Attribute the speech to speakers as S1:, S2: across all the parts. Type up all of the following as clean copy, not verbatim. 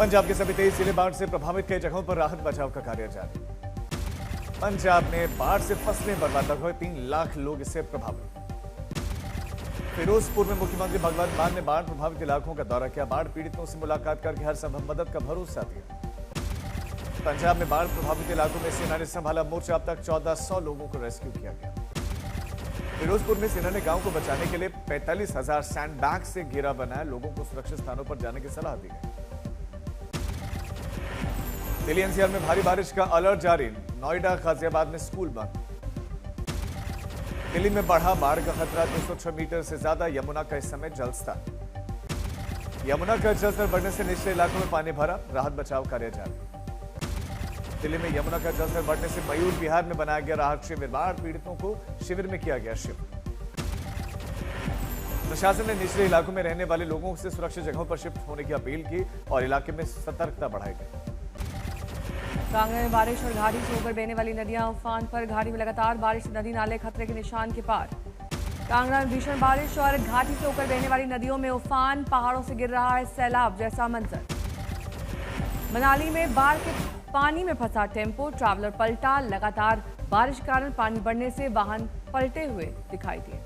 S1: पंजाब के सभी 23 जिले बाढ़ से प्रभावित कई जगहों पर राहत बचाव का कार्य जारी। पंजाब में बाढ़ से फसलें बर्बाद हुए, 3 लाख लोग इससे प्रभावित। फिरोजपुर में मुख्यमंत्री भगवंत मान ने बाढ़ प्रभावित इलाकों का दौरा किया, बाढ़ पीड़ितों से मुलाकात करके हर संभव मदद का भरोसा दिया। पंजाब में बाढ़ प्रभावित इलाकों में सेना ने संभाला मोर्चा, अब तक 1400 लोगों को रेस्क्यू किया गया। फिरोजपुर में सेना ने गांव को बचाने के लिए 45,000 सैंड बैग से घेरा बनाया, लोगों को सुरक्षित स्थानों पर जाने की सलाह दी गई। दिल्ली एनसीआर में भारी बारिश का अलर्ट जारी, नोएडा गाजियाबाद में स्कूल बंद। दिल्ली में बढ़ा बाढ़ का खतरा, 206 मीटर से ज्यादा, यमुना का इस समय जलस्तर। यमुना का जलस्तर बढ़ने से निचले इलाकों में पानी भरा, राहत बचाव कार्य जारी। दिल्ली में यमुना का जलस्तर बढ़ने से मयूर विहार में बनाया गया राहत शिविर, बाढ़ पीड़ितों को शिविर में किया गया शिफ्ट। प्रशासन ने निचले इलाकों में रहने वाले लोगों से सुरक्षित जगहों पर शिफ्ट होने की अपील की और इलाके में सतर्कता बढ़ाई गई।
S2: कांगड़ा में बारिश और घाटी से होकर बहने वाली नदियां उफान पर, घाटी में लगातार बारिश से नदी नाले खतरे के निशान के पार। कांगड़ा में भीषण बारिश और घाटी से होकर बहने वाली नदियों में उफान, पहाड़ों से गिर रहा है सैलाब जैसा मंजर। मनाली में बाढ़ के पानी में फंसा टेम्पो, ट्रैवलर पलटा, लगातार बारिश के कारण पानी बढ़ने से वाहन पलटे हुए दिखाई दिए।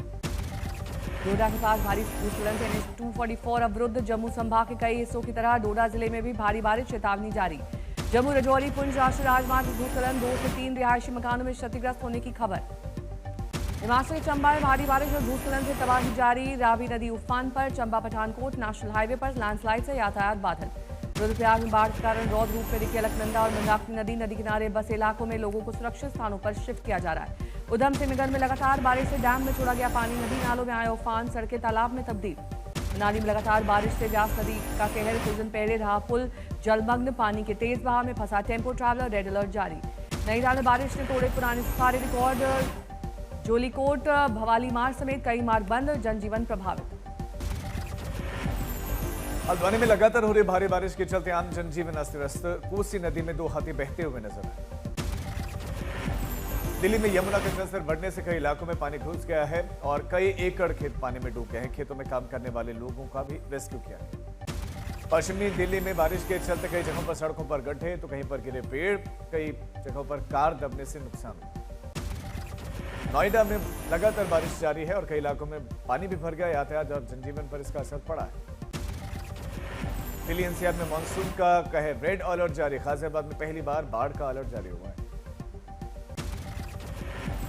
S2: डोडा के पास भारी भूस्खलन से NH 244 अवरुद्ध, जम्मू संभाग के कई हिस्सों की तरह डोडा जिले में भी भारी बारिश, चेतावनी जारी। जम्मू रजौरी पुंछ राष्ट्रीय राजमार्ग भूस्खलन, 2 से 3 रिहायशी मकानों में क्षतिग्रस्त होने की खबर। हिमाचल चंबा में भारी बारिश और भूस्खलन से तबाही जारी, रावी नदी उफान पर, चंबा पठानकोट नेशनल हाईवे पर लैंडस्लाइड से यातायात बाधित। रुद्रप्रयाग में बाढ़ के कारण रौद रूप में दिखी अलकनंदा और मंदाकिनी नदी, नदी किनारे बसे इलाकों में लोगों को सुरक्षित स्थानों पर शिफ्ट किया जा रहा है। उधम सिंह नगर में लगातार बारिश से डैम में छोड़ा गया पानी, नदी नालों में आया उफान, सड़कें तालाब में तब्दील। मनाली में लगातार बारिश से व्यास नदी का कहर, कुछ दिन पहले रहा पुल जलमग्न, पानी के तेज बहाव में फंसा टेम्पो ट्रैवलर, रेड अलर्ट जारी। नैनीताल में बारिश ने तोड़े पुराने सारे रिकॉर्ड, जोलीकोट भवाली मार्ग समेत कई मार्ग बंद, जनजीवन प्रभावित।
S1: हल्द्वानी में लगातार हो रही भारी बारिश के चलते आम जनजीवन अस्त व्यस्त, कोसी नदी में 2 हाथी बहते हुए नजर आए। दिल्ली में यमुना का जलस्तर बढ़ने से कई इलाकों में पानी घुस गया है और कई एकड़ खेत पानी में डूब गए हैं, खेतों में काम करने वाले लोगों का भी रेस्क्यू किया गया। पश्चिमी दिल्ली में बारिश के चलते कई जगहों पर सड़कों पर गड्ढे, तो कहीं पर गिरे पेड़, कई जगहों पर कार दबने से नुकसान हुआ। नोएडा में लगातार बारिश जारी है और कई इलाकों में पानी भी भर गया, यातायात और जनजीवन पर इसका असर पड़ा है। दिल्ली एनसीआर में मानसून का कहर, रेड अलर्ट जारी, गाजियाबाद में पहली बार बाढ़ का अलर्ट जारी हुआ है।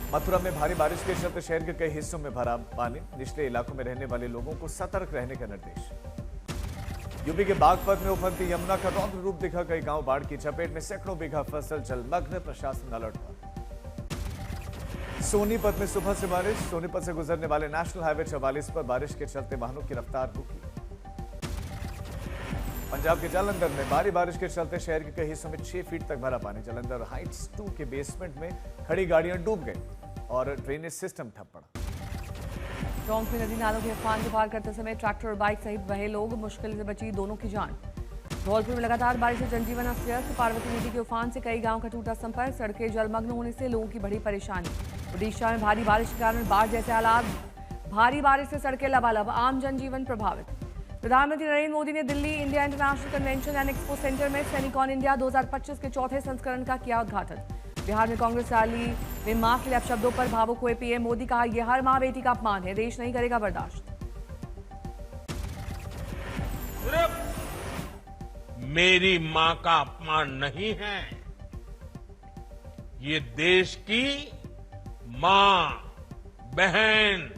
S1: मथुरा में भारी बारिश के चलते शहर के कई हिस्सों में भरा पानी, निचले इलाकों में रहने वाले लोगों को सतर्क रहने का निर्देश। यूपी के बागपत में उफनती यमुना का रौद्र रूप दिखा, कई गांव बाढ़ की चपेट में, सैकड़ों बीघा फसल जलमग्न, प्रशासन अलर्ट पर। सोनीपत में सुबह से बारिश, सोनीपत से गुजरने वाले नेशनल हाईवे 44 पर बारिश के चलते वाहनों की रफ्तार रुकी। पंजाब के जालंधर में भारी बारिश के चलते शहर के कई हिस्सों में 6 फीट तक भरा पानी, जालंधर हाइट्स 2 के बेसमेंट में खड़ी गाड़ियां डूब गई और ड्रेनेज सिस्टम ठप पड़ा।
S2: टोंक में नदी नालों के उफान को पार करते समय ट्रैक्टर और बाइक सहित वह लोग, मुश्किल से बची दोनों की जान। धौलपुर में लगातार बारिश से जनजीवन अस्त व्यस्त, पार्वती नदी के उफान से कई गांव का टूटा संपर्क, सड़कें जलमग्न होने से लोगों की बड़ी परेशानी। ओडिशा में भारी बारिश के कारण बाढ़ जैसे हालात, भारी बारिश से सड़कें लबालब, आम जनजीवन प्रभावित। प्रधानमंत्री नरेंद्र मोदी ने Delhi India international convention and expo centre में सेनिकॉन इंडिया 2025 के 4थे संस्करण का किया उद्घाटन। बिहार में कांग्रेस रैली में मां के लिए अपशब्दों पर भावुक हुए पीएम मोदी, कहा यह हर मां बेटी का अपमान है, देश नहीं करेगा बर्दाश्त।
S3: सिर्फ मेरी मां का अपमान नहीं है, ये देश की मां, बहन,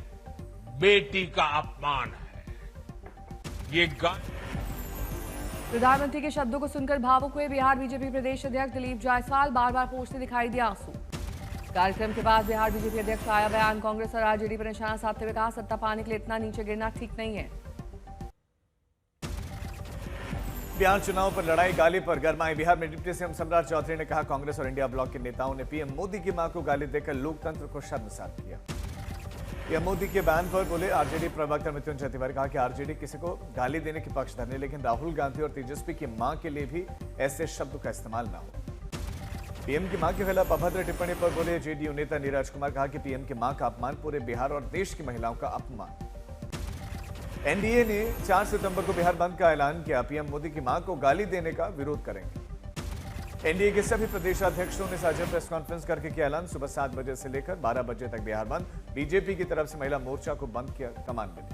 S3: बेटी का अपमान है। ये
S2: प्रधानमंत्री के शब्दों को सुनकर भावुक हुए बिहार बीजेपी प्रदेश अध्यक्ष दिलीप जायसवाल, बार बार पोंछते दिखाई दिया आंसू। कार्यक्रम के बाद बिहार बीजेपी अध्यक्ष का आया बयान, कांग्रेस और आरजेडी पर निशाना साधते हुए कहा सत्ता पाने के लिए इतना नीचे गिरना ठीक नहीं है।
S1: बिहार चुनाव पर लड़ाई, गाली पर गरमाए बिहार में डिप्टी सीएम सम्राट चौधरी ने कहा कांग्रेस और इंडिया ब्लॉक के नेताओं ने पीएम मोदी की मां को गाली देकर लोकतंत्र को शर्मसार किया। पीएम मोदी के बयान पर बोले आरजेडी प्रवक्ता मृत्युंजय तिवारी, कहा कि आरजेडी किसी को गाली देने की पक्षधर नहीं, लेकिन राहुल गांधी और तेजस्वी की मां के लिए भी ऐसे शब्द का इस्तेमाल ना हो। पीएम की मां के खिलाफ अभद्र टिप्पणी पर बोले जेडीयू नेता नीरज कुमार, कहा कि पीएम की मां का अपमान पूरे बिहार और देश की महिलाओं का अपमान। एनडीए ने 4 सितंबर को बिहार बंद का ऐलान किया। पीएम मोदी की मां को गाली देने का विरोध करेंगे। एनडीए के सभी प्रदेशाध्यक्षों ने साझा प्रेस कॉन्फ्रेंस करके किया ऐलान। सुबह 7 बजे से लेकर 12 बजे तक बिहार बंद। बीजेपी की तरफ से महिला मोर्चा को बंद किया कमान मिली।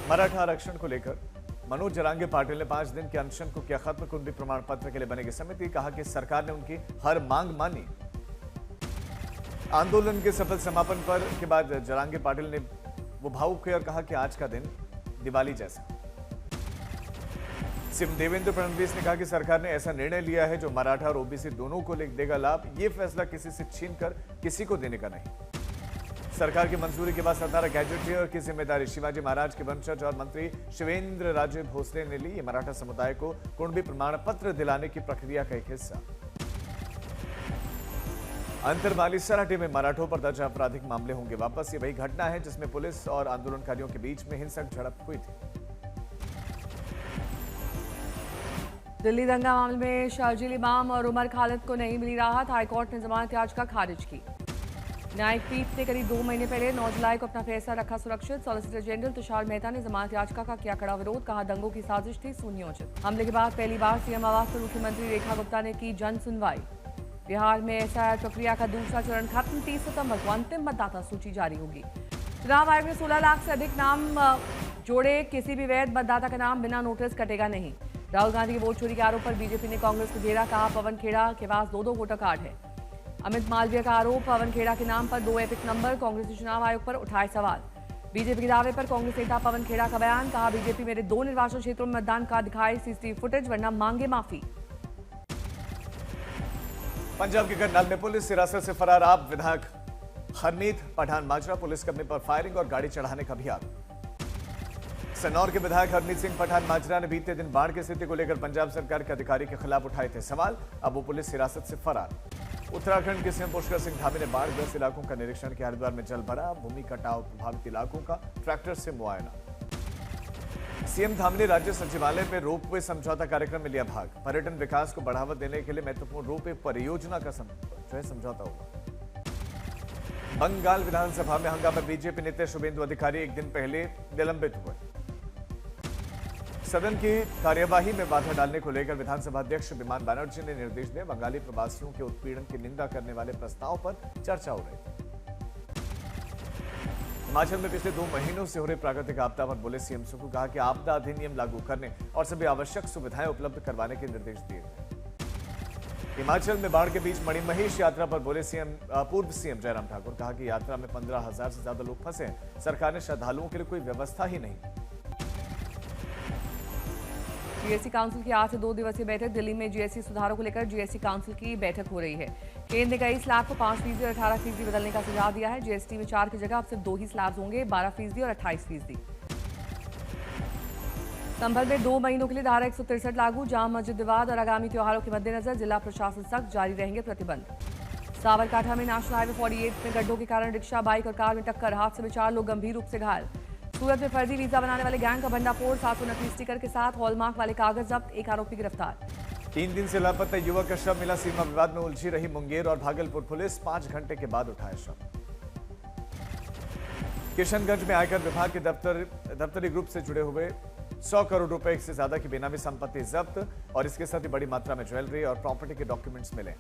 S1: मराठा आरक्षण को लेकर मनोज जरांगे पाटिल ने 5 दिन के अनशन को किया खत्म। कुंडली प्रमाण पत्र के लिए बनेगी समिति। कहा कि सरकार ने उनकी हर मांग मानी। आंदोलन के सफल समापन के बाद जरांगे पाटिल ने वो भावुक हुए और कहा कि आज का दिन दिवाली जैसा। सीएम देवेंद्र फडणवीस ने कहा कि सरकार ने ऐसा निर्णय लिया है जो मराठा और ओबीसी दोनों को देगा लाभ। ये फैसला किसी से छीनकर किसी को देने का नहीं। सरकार की मंजूरी के बाद 17 गैजेटियर की जिम्मेदारी शिवाजी महाराज के वंशज और मंत्री शिवेंद्र राजे भोसले ने ली। मराठा समुदाय को कुंडली प्रमाण पत्र दिलाने की प्रक्रिया का एक हिस्सा। अंतरवाली सराठी में मराठों पर दर्ज आपराधिक मामले होंगे वापस। ये वही घटना है जिसमें पुलिस और आंदोलनकारियों के बीच में हिंसक झड़प हुई थी।
S2: दिल्ली दंगा मामले में शर्जील इमाम और उमर खालिद को नहीं मिली राहत। हाईकोर्ट ने जमानत याचिका खारिज की। न्यायिक पीठ ने करीब 2 महीने पहले 9 जुलाई को अपना फैसला रखा सुरक्षित। सॉलिसिटर जनरल तुषार मेहता ने जमानत याचिका का किया कड़ा विरोध। कहा दंगों की साजिश थी सुनियोजित। हमले के बाद पहली बार सीएम आवास पर मुख्यमंत्री रेखा गुप्ता ने की जन सुनवाई। बिहार में एसआईआर प्रक्रिया का दूसरा चरण खत्म। 30 सितंबर को अंतिम मतदाता सूची जारी होगी। चुनाव आयोग ने 16 लाख से अधिक नाम जोड़े। किसी भी वैध मतदाता का नाम बिना नोटिस कटेगा नहीं। राहुल गांधी के वोट चोरी के आरोप पर बीजेपी ने कांग्रेस को घेरा। कहा पवन खेड़ा के पास 2 वोटर कार्ड है। अमित मालवीय का आरोप पवन खेड़ा के नाम पर 2 एपिक नंबर। कांग्रेस ने चुनाव आयोग पर उठाए सवाल। बीजेपी के दावे पर कांग्रेस नेता पवन खेड़ा का बयान। कहा बीजेपी मेरे 2 निर्वाचन क्षेत्रों में मतदान का दिखाए सीसीटीवी फुटेज वरना मांगे माफी।
S1: पंजाब के करनाल में पुलिस हिरासत से फरार आप विधायक हरमीत पठान माजरा। पुलिस कर्मी पर फायरिंग और गाड़ी चढ़ाने का भी आरोप। सनौर के विधायक हरमीत सिंह पठान माजरा ने बीते दिन बाढ़ की स्थिति को लेकर पंजाब सरकार के अधिकारी के खिलाफ उठाए थे सवाल। अब वो पुलिस हिरासत से फरार। उत्तराखंड के सीएम पुष्कर सिंह धामी ने बाढ़ग्रस्त इलाकों का निरीक्षण किया। हरिद्वार में जल भरा। भूमि कटाव प्रभावित इलाकों का ट्रैक्टर से मुआयना। सीएम धामी ने राज्य सचिवालय में रोपवे समझौता कार्यक्रम में लिया भाग। पर्यटन विकास को बढ़ावा देने के लिए महत्वपूर्ण रोपवे परियोजना का समझौता हुआ। बंगाल विधानसभा में हंगामा। बीजेपी नेता शुभेंदु अधिकारी एक दिन पहले निलंबित हुए। सदन की कार्यवाही में बाधा डालने को लेकर विधानसभा अध्यक्ष विमान बनर्जी ने निर्देश दिए। बंगाली प्रवासियों के उत्पीड़न की निंदा करने वाले प्रस्ताव पर चर्चा हो रही थी। हिमाचल में पिछले 2 महीनों से हो रही प्राकृतिक आपदा पर बोले सीएम को। कहा कि आपदा अधिनियम लागू करने और सभी आवश्यक सुविधाएं उपलब्ध करवाने के निर्देश दिए गए। हिमाचल में बाढ़ के बीच मणिमहेश यात्रा पर बोले पूर्व सीएम जयराम ठाकुर। कहा कि यात्रा में 15,000 से ज्यादा लोग फंसे। सरकार ने श्रद्धालुओं के लिए कोई व्यवस्था ही नहीं।
S2: जीएसटी काउंसिल की आज से 2 दिवसीय बैठक। दिल्ली में जीएसटी सुधारों को लेकर जीएसटी काउंसिल की बैठक हो रही है। केंद्र ने कई स्लैब को 5% और 18% बदलने का सुझाव दिया है। जीएसटी में 4 की जगह अब सिर्फ 2 ही स्लैब्स होंगे, 12% और 28%। संभल में 2 महीनों के लिए धारा 163 लागू। जाम मस्जिद विवाद और आगामी त्योहारों के मद्देनजर जिला प्रशासन सख्त, जारी रहेंगे प्रतिबंध। साबरकांठा में नेशनल हाईवे 48 में गड्ढों के कारण रिक्शा, बाइक और कार में टक्कर। हादसे में 4 लोग गंभीर रूप से घायल। सूरत में फर्जी वीजा बनाने वाले गैंग का भंडाफोड़। 700 नकली स्टिकर के साथ हॉलमार्क वाले कागज जब्त। 1 आरोपी गिरफ्तार।
S1: 3 दिन से लापता युवक का शव मिला। सीमा विवाद में उलझी रही मुंगेर और भागलपुर पुलिस। 5 घंटे के बाद उठाया शव। किशनगंज में आयकर विभाग के दफ्तरी ग्रुप से जुड़े हुए 100 करोड़ रुपए से ज्यादा की बेनामी संपत्ति जब्त और इसके साथ ही बड़ी मात्रा में ज्वेलरी और प्रॉपर्टी के डॉक्यूमेंट्स मिले।